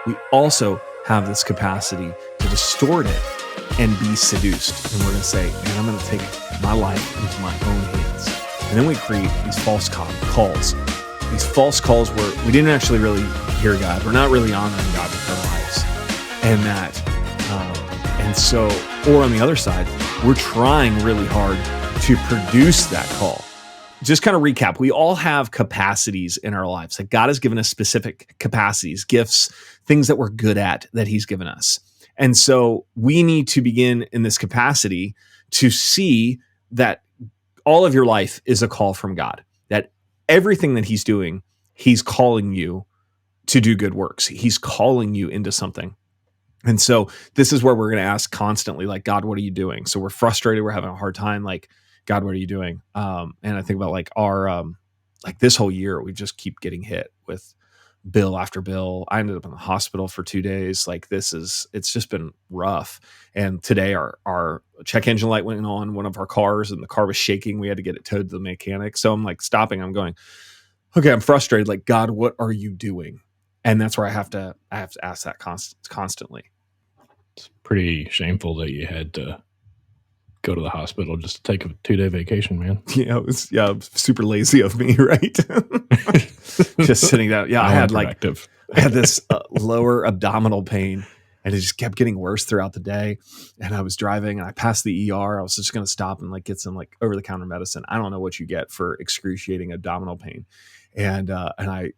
we also have this capacity to distort it and be seduced. And we're going to say, man, I'm going to take my life into my own hands. And then we create these false calls. These false calls where we didn't actually really hear God. We're not really honoring God with our lives. And so, or on the other side, we're trying really hard to produce that call. Just kind of recap, we all have capacities in our lives. Like God has given us specific capacities, gifts, things that we're good at that he's given us. And so we need to begin in this capacity to see that all of your life is a call from God, that everything that he's doing, he's calling you to do good works. He's calling you into something. And so this is where we're going to ask constantly, like, God, what are you doing? So we're frustrated. We're having a hard time. Like, God, what are you doing? And I think about like our, like this whole year, we just keep getting hit with bill after bill. I ended up in the hospital for 2 days. Like it's just been rough. And today our check engine light went on one of our cars and the car was shaking. We had to get it towed to the mechanic. So I'm like stopping. I'm going, okay, I'm frustrated. Like, God, what are you doing? And that's where I have to ask that constantly. It's pretty shameful that you had to go to the hospital just to take a 2-day vacation, man. Yeah, it was super lazy of me, right? Just sitting down. Yeah, I had this lower abdominal pain, and it just kept getting worse throughout the day. And I was driving, and I passed the ER. I was just going to stop and like get some like over the counter medicine. I don't know what you get for excruciating abdominal pain, and I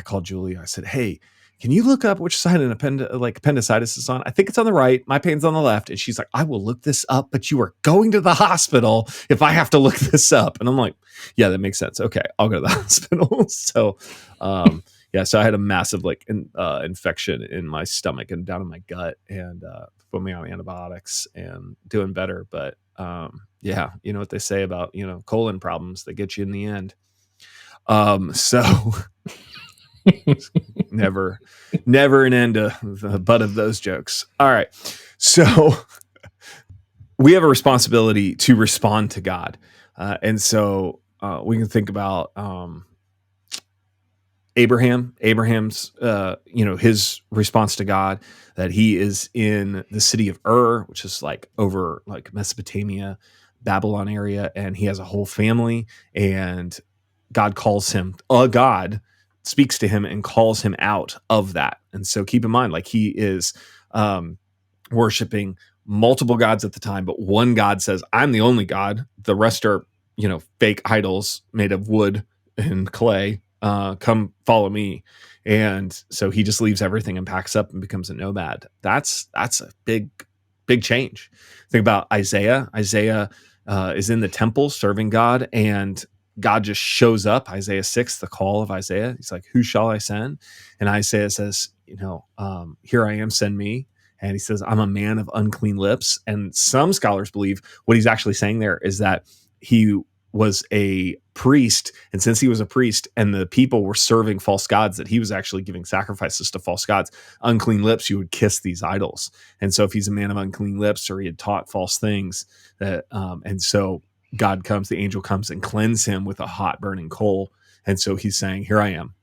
called Julie. I said, hey, can you look up which side an appendicitis is on? I think it's on the right. My pain's on the left. And she's like, I will look this up, but you are going to the hospital if I have to look this up. And I'm like, yeah, that makes sense. Okay, I'll go to the hospital. So, so I had a massive infection in my stomach and down in my gut, and put me on antibiotics and doing better. But you know what they say about, colon problems, they get you in the end. So never an end to the butt of those jokes. All right. So we have a responsibility to respond to God. And so we can think about Abraham's, his response to God, that he is in the city of Ur, which is like over like Mesopotamia, Babylon area. And he has a whole family, and God calls him, God speaks to him and calls him out of that. And so keep in mind, like he is worshiping multiple gods at the time, but one God says, I'm the only God. The rest are, fake idols made of wood and clay. Come follow me. And so he just leaves everything and packs up and becomes a nomad. That's a big change. Think about Isaiah. Isaiah is in the temple serving God, and God just shows up. Isaiah 6, the call of Isaiah. He's like, who shall I send? And Isaiah says, here I am, send me. And he says, I'm a man of unclean lips. And some scholars believe what he's actually saying there is that he was a priest. And since he was a priest and the people were serving false gods, that he was actually giving sacrifices to false gods. Unclean lips, you would kiss these idols. And so if he's a man of unclean lips, or he had taught false things, that, and so God comes, the angel comes and cleanse him with a hot burning coal. And so he's saying, here I am.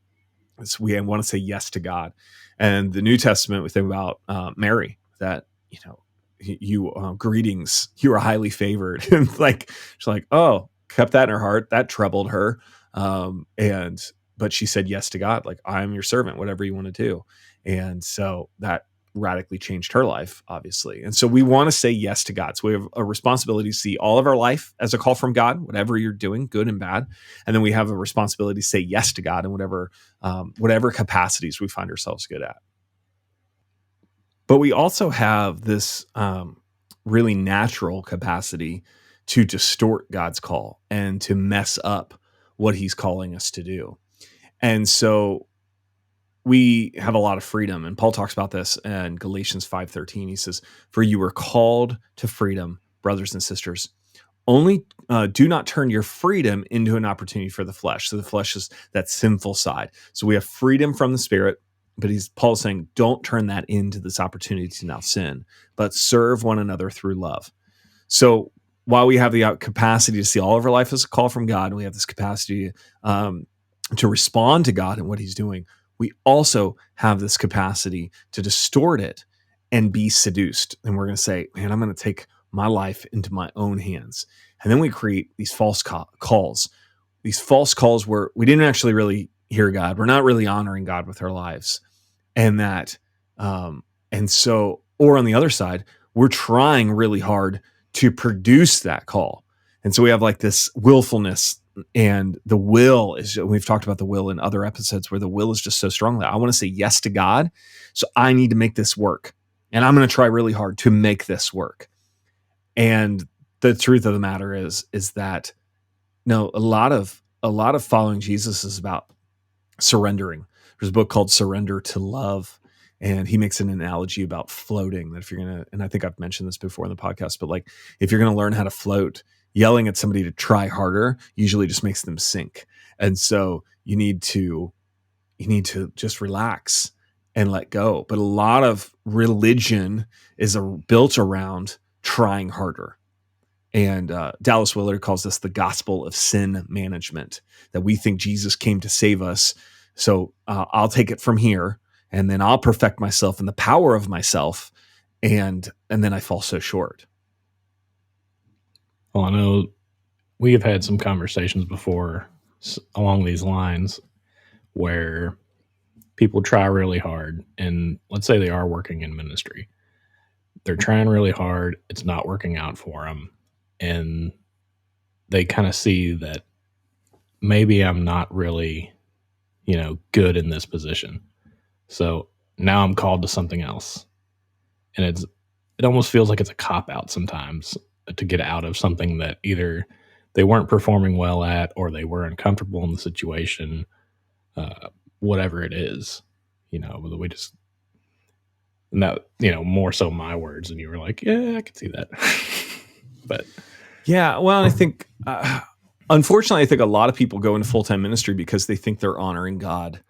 So we want to say yes to God. And the New Testament, we think about Mary, that, you greetings, you are highly favored. And like, she's like, oh, kept that in her heart. That troubled her. But she said yes to God. Like, I am your servant, whatever you want to do. And so that radically changed her life, obviously. And so we want to say yes to God. So we have a responsibility to see all of our life as a call from God, whatever you're doing, good and bad. And then we have a responsibility to say yes to God in whatever capacities we find ourselves good at. But we also have this really natural capacity to distort God's call and to mess up what he's calling us to do. And so we have a lot of freedom. And Paul talks about this in Galatians 5:13. He says, for you were called to freedom, brothers and sisters. Only do not turn your freedom into an opportunity for the flesh. So the flesh is that sinful side. So we have freedom from the Spirit, but Paul's saying, don't turn that into this opportunity to now sin, but serve one another through love. So while we have the capacity to see all of our life as a call from God, and we have this capacity to respond to God and what he's doing, we also have this capacity to distort it and be seduced. And we're going to say, man, I'm going to take my life into my own hands. And then we create these false calls, these false calls where we didn't actually really hear God. We're not really honoring God with our lives. And that, and so, or on the other side, we're trying really hard to produce that call. And so we have like this willfulness, and the will is, we've talked about the will in other episodes, where the will is just so strong that I want to say yes to God. So I need to make this work. And I'm going to try really hard to make this work. And the truth of the matter is that no, a lot of following Jesus is about surrendering. There's a book called Surrender to Love, and he makes an analogy about floating, that if you're going to, and I think I've mentioned this before in the podcast, but like if you're going to learn how to float, yelling at somebody to try harder usually just makes them sink. And so you need to just relax and let go. But a lot of religion is built around trying harder. And Dallas Willard calls this the gospel of sin management, that we think Jesus came to save us. So I'll take it from here, and then I'll perfect myself in the power of myself. And then I fall so short. Well, I know we have had some conversations before along these lines where people try really hard, and let's say they are working in ministry. They're trying really hard. It's not working out for them. And they kind of see that maybe I'm not really, good in this position. So now I'm called to something else. And it almost feels like it's a cop out sometimes to get out of something that either they weren't performing well at, or they were uncomfortable in the situation, whatever it is, we just, and that, more so my words. And you were like, yeah, I can see that. But yeah, well, I think, unfortunately, I think a lot of people go into full-time ministry because they think they're honoring God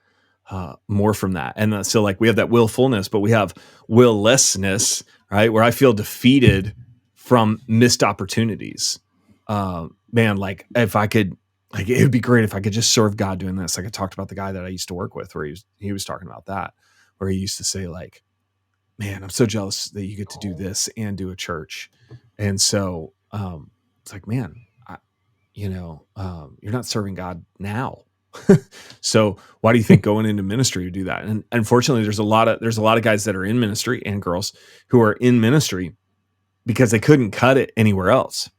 more from that. And so like we have that willfulness, but we have willlessness, right? Where I feel defeated from missed opportunities. Man, like if I could, like, it would be great if I could just serve God doing this. Like I talked about the guy that I used to work with, where he was talking about that, where he used to say like, man, I'm so jealous that you get to do this and do a church. And so it's like, man, you're not serving God now. So why do you think going into ministry to do that? And unfortunately, there's a lot of guys that are in ministry, and girls who are in ministry because they couldn't cut it anywhere else.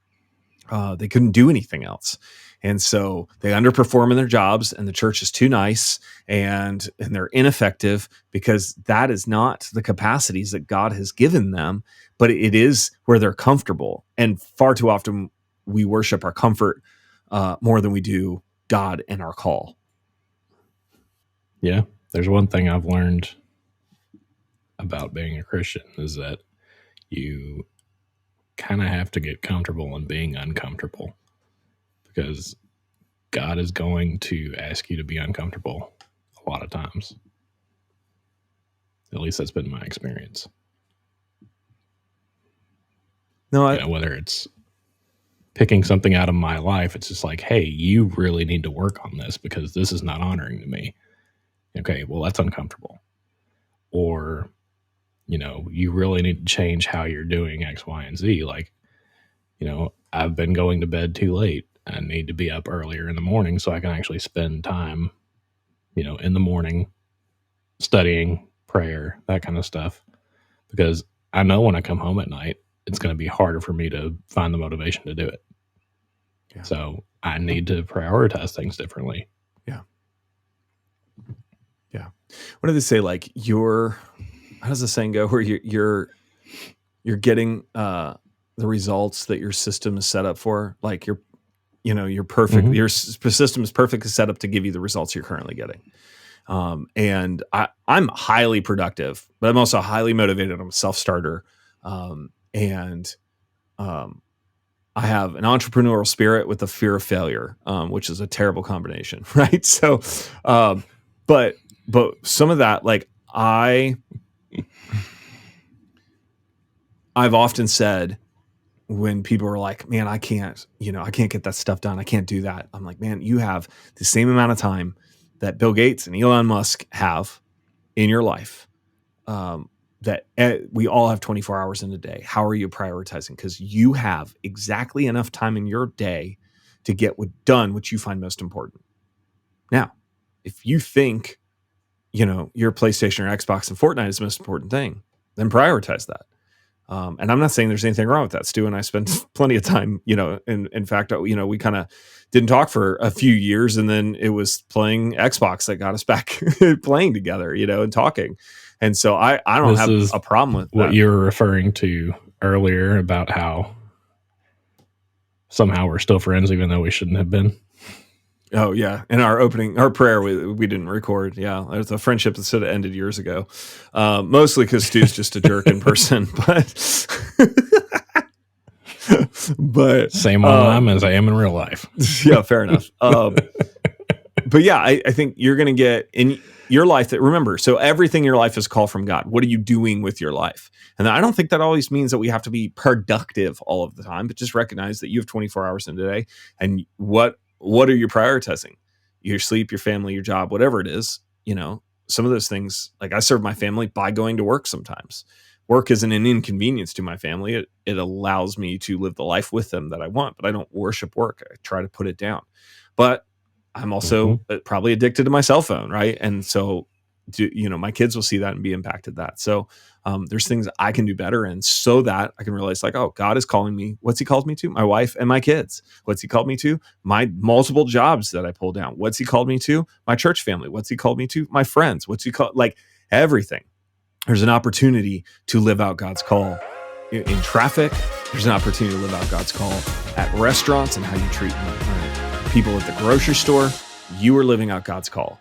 They couldn't do anything else. And so they underperform in their jobs, and the church is too nice, and they're ineffective because that is not the capacities that God has given them, but it is where they're comfortable. And far too often we worship our comfort more than we do God and our call. Yeah. There's one thing I've learned about being a Christian is that you kind of have to get comfortable in being uncomfortable, because God is going to ask you to be uncomfortable a lot of times. At least that's been my experience. No, whether it's picking something out of my life, it's just like, hey, you really need to work on this because this is not honoring to me. Okay, well, that's uncomfortable. Or, you really need to change how you're doing X, Y, and Z. Like, I've been going to bed too late. I need to be up earlier in the morning so I can actually spend time, in the morning studying, prayer, that kind of stuff. Because I know when I come home at night, it's going to be harder for me to find the motivation to do it. Yeah. So I need to prioritize things differently. Yeah. Yeah. What do they say? Like how does the saying go? Where you're getting the results that your system is set up for. Like you're perfect. Mm-hmm. Your system is perfectly set up to give you the results you're currently getting. And I'm highly productive, but I'm also highly motivated. I'm a self-starter. And I have an entrepreneurial spirit with a fear of failure, which is a terrible combination, right? So, but some of that, like I've often said when people are like, man, I can't get that stuff done. I can't do that. I'm like, man, you have the same amount of time that Bill Gates and Elon Musk have in your life, that we all have 24 hours in a day. How are you prioritizing? Because you have exactly enough time in your day to get done what you find most important. Now, if you think, your PlayStation or Xbox and Fortnite is the most important thing, then prioritize that. And I'm not saying there's anything wrong with that. Stu and I spent plenty of time, in fact, we kind of didn't talk for a few years, and then it was playing Xbox that got us back playing together, and talking. And so I don't have a problem with what that. you were referring to earlier about how somehow we're still friends, even though we shouldn't have been. Oh yeah. In our prayer, we didn't record. Yeah. There's a friendship that should have ended years ago. Mostly because Stu's just a jerk in person, but same online as I am in real life. Yeah, fair enough. But yeah, I think you're going to get in your life that, remember, so everything in your life is a call from God. What are you doing with your life? And I don't think that always means that we have to be productive all of the time, but just recognize that you have 24 hours in a day, and what are you prioritizing? Your sleep, your family, your job, whatever it is. Some of those things, like I serve my family by going to work sometimes. Work isn't an inconvenience to my family. It allows me to live the life with them that I want, but I don't worship work. I try to put it down. But I'm also probably addicted to my cell phone, right? And so, my kids will see that and be impacted that. So there's things I can do better, and so that I can realize, like, oh, God is calling me. What's He called me to? My wife and my kids. What's He called me to? My multiple jobs that I pull down. What's He called me to? My church family. What's He called me to? My friends. What's He called? Like, everything. There's an opportunity to live out God's call in traffic. There's an opportunity to live out God's call at restaurants and how you treat people at the grocery store. You are living out God's call.